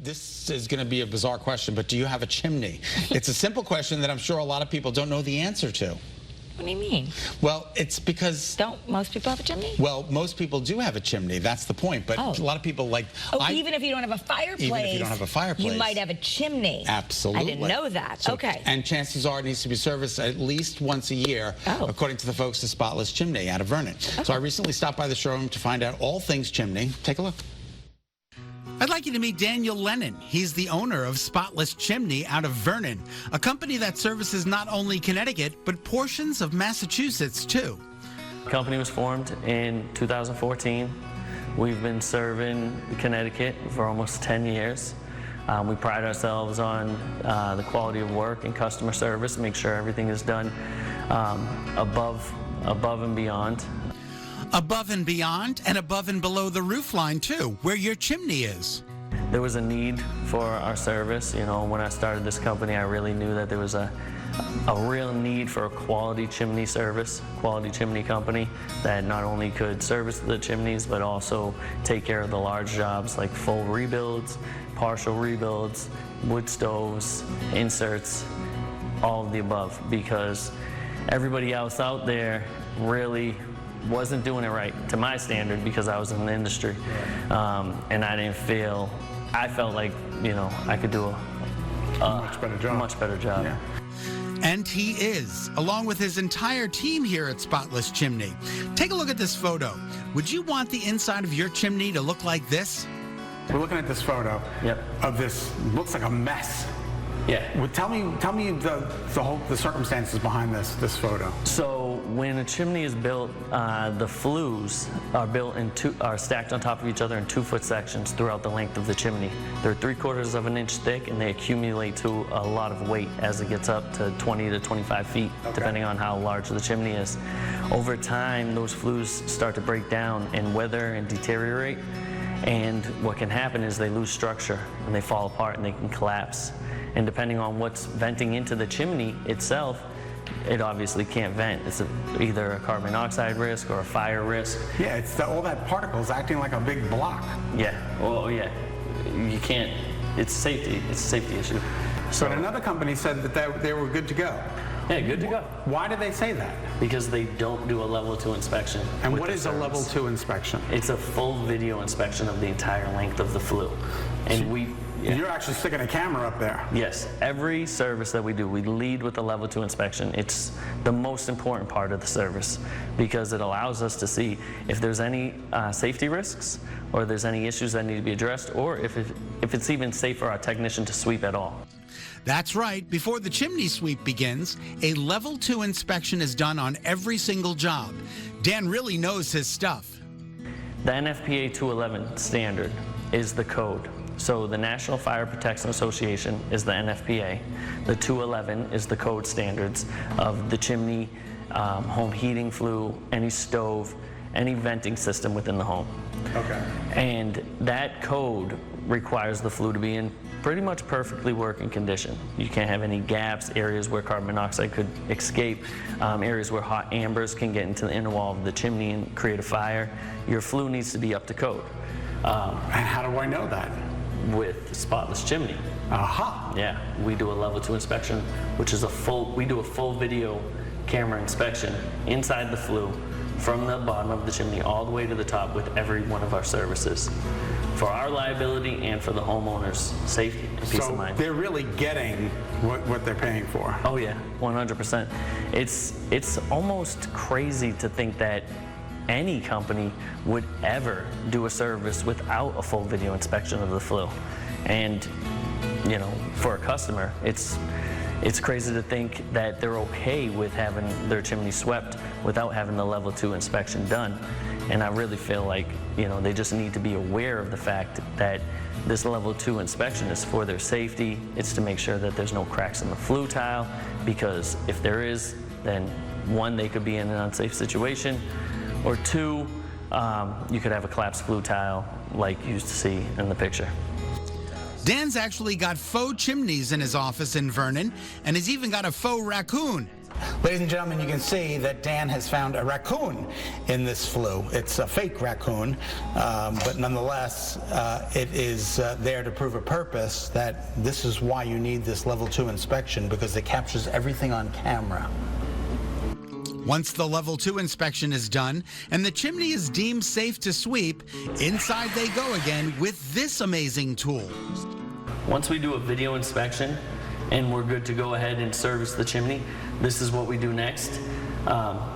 This is going to be a bizarre question, but do you have a chimney? It's a simple question that I'm sure a lot of people don't know the answer to. What do you mean? Well, it's because... Don't most people have a chimney? Well, most people do have a chimney. That's the point. But a lot of people like... Even if you don't have a fireplace? Even if you don't have a fireplace. You might have a chimney. Absolutely. I didn't know that. So, okay. And chances are it needs to be serviced at least once a year, according to the folks at Spotless Chimney out of Vernon. So I recently stopped by the showroom to find out all things chimney. Take a look. I'd like you to meet Daniel Lennon. He's the owner of Spotless Chimney out of Vernon, a company that services not only Connecticut, but portions of Massachusetts, too. The company was formed in 2014. We've been serving Connecticut for almost 10 years. We pride ourselves on the quality of work and customer service, make sure everything is done above and beyond. Above and beyond, and above and below the roof line, too, where your chimney is. There was a need for our service. You know, when I started this company, I really knew that there was a real need for a quality chimney service, quality chimney company that not only could service the chimneys, but also take care of the large jobs like full rebuilds, partial rebuilds, wood stoves, inserts, all of the above, because everybody else out there really wasn't doing it right to my standard because I was in the industry, and I felt like, you know, I could do a much better job. Yeah. And he is, along with his entire team here at Spotless Chimney. Take a look at this photo. Would you want the inside of your chimney to look like this? We're looking at this photo of this, looks like a mess. Yeah. Well, tell me the circumstances behind this photo. So when a chimney is built, the flues are stacked on top of each other in 2-foot sections throughout the length of the chimney. They're 3/4 of an inch thick, and they accumulate to a lot of weight as it gets up to 20 to 25 feet, depending on how large the chimney is. Over time, those flues start to break down and wither and deteriorate, and what can happen is they lose structure and they fall apart and they can collapse. And depending on what's venting into the chimney itself, it obviously can't vent. It's either a carbon monoxide risk or a fire risk. Yeah, it's all that particles acting like a big block. Yeah, well, yeah, you can't, it's safety, it's a safety issue. So, but another company said that they were good to go. Yeah, good to go. Why did they say that? Because they don't do a level 2 inspection. And what is a level 2 inspection? It's a full video inspection of the entire length of the flue. And you're actually sticking a camera up there. Yes, every service that we do, we lead with a level 2 inspection. It's the most important part of the service because it allows us to see if there's any safety risks or there's any issues that need to be addressed, or if it's even safe for our technician to sweep at all. That's right. Before the chimney sweep begins, a level 2 inspection is done on every single job. Dan really knows his stuff. The NFPA 211 standard is the code. So the National Fire Protection Association is the NFPA. The 211 is the code standards of the chimney, home heating flue, any stove, any venting system within the home. Okay. And that code requires the flue to be in pretty much perfectly working condition. You can't have any gaps, areas where carbon monoxide could escape, areas where hot ambers can get into the inner wall of the chimney and create a fire. Your flue needs to be up to code. And how do I know that? With Spotless Chimney. Aha. Yeah, we do a level 2 inspection, which is we do a full video camera inspection inside the flue from the bottom of the chimney all the way to the top with every one of our services for our liability and for the homeowner's safety and peace of mind. So they're really getting what they're paying for. Oh yeah, 100%. It's almost crazy to think that any company would ever do a service without a full video inspection of the flue. And, you know, for a customer, it's crazy to think that they're okay with having their chimney swept without having the level 2 inspection done. And I really feel like, you know, they just need to be aware of the fact that this level 2 inspection is for their safety. It's to make sure that there's no cracks in the flue tile, because if there is, then 1, they could be in an unsafe situation, or 2, you could have a collapsed flue tile like you used to see in the picture. Dan's actually got faux chimneys in his office in Vernon, and has even got a faux raccoon. Ladies and gentlemen, you can see that Dan has found a raccoon in this flue. It's a fake raccoon, but nonetheless, it is there to prove a purpose that this is why you need this level 2 inspection, because it captures everything on camera. Once the level 2 inspection is done and the chimney is deemed safe to sweep, inside they go again with this amazing tool. Once we do a video inspection and we're good to go ahead and service the chimney, this is what we do next.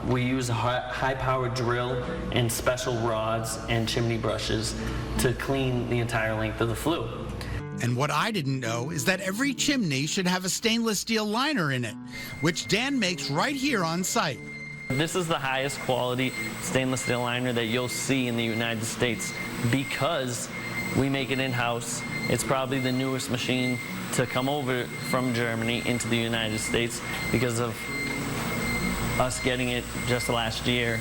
We use a high-powered drill and special rods and chimney brushes to clean the entire length of the flue. And what I didn't know is that every chimney should have a stainless steel liner in it, which Dan makes right here on site. This is the highest quality stainless steel liner that you'll see in the United States because we make it in-house. It's probably the newest machine to come over from Germany into the United States because of us getting it just last year.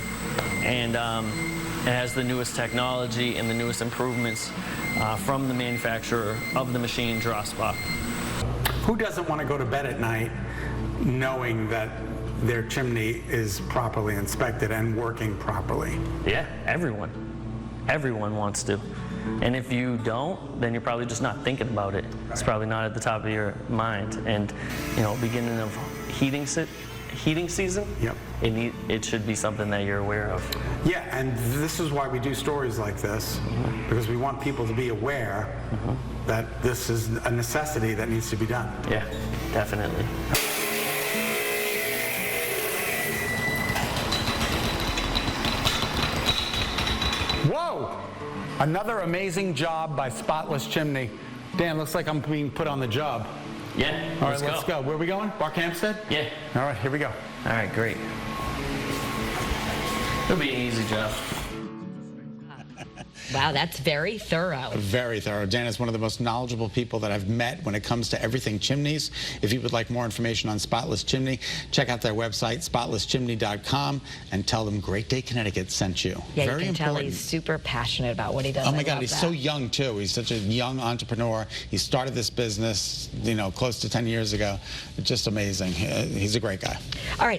And it has the newest technology and the newest improvements from the manufacturer of the machine, Scot. Who doesn't want to go to bed at night knowing that their chimney is properly inspected and working properly? Yeah, everyone. Everyone wants to. And if you don't, then you're probably just not thinking about it. It's probably not at the top of your mind. And, you know, beginning of heating season, yep. It should be something that you're aware of. Yeah, and this is why we do stories like this, because we want people to be aware that this is a necessity that needs to be done. Yeah, definitely. Whoa! Another amazing job by Spotless Chimney. Dan, looks like I'm being put on the job. Yeah, All right, let's go. Where are we going? Barkhamsted? Yeah. All right, here we go. All right, great. It'll be an easy job. Wow, that's very thorough. Very thorough. Dan is one of the most knowledgeable people that I've met when it comes to everything chimneys. If you would like more information on Spotless Chimney, check out their website, spotlesschimney.com, and tell them Great Day Connecticut sent you. Yeah, Very you can tell important. he's super passionate about what he does. Oh my I God, love he's that. so young too. He's such a young entrepreneur. He started this business, you know, close to 10 years ago. It's just amazing. He's a great guy. All right.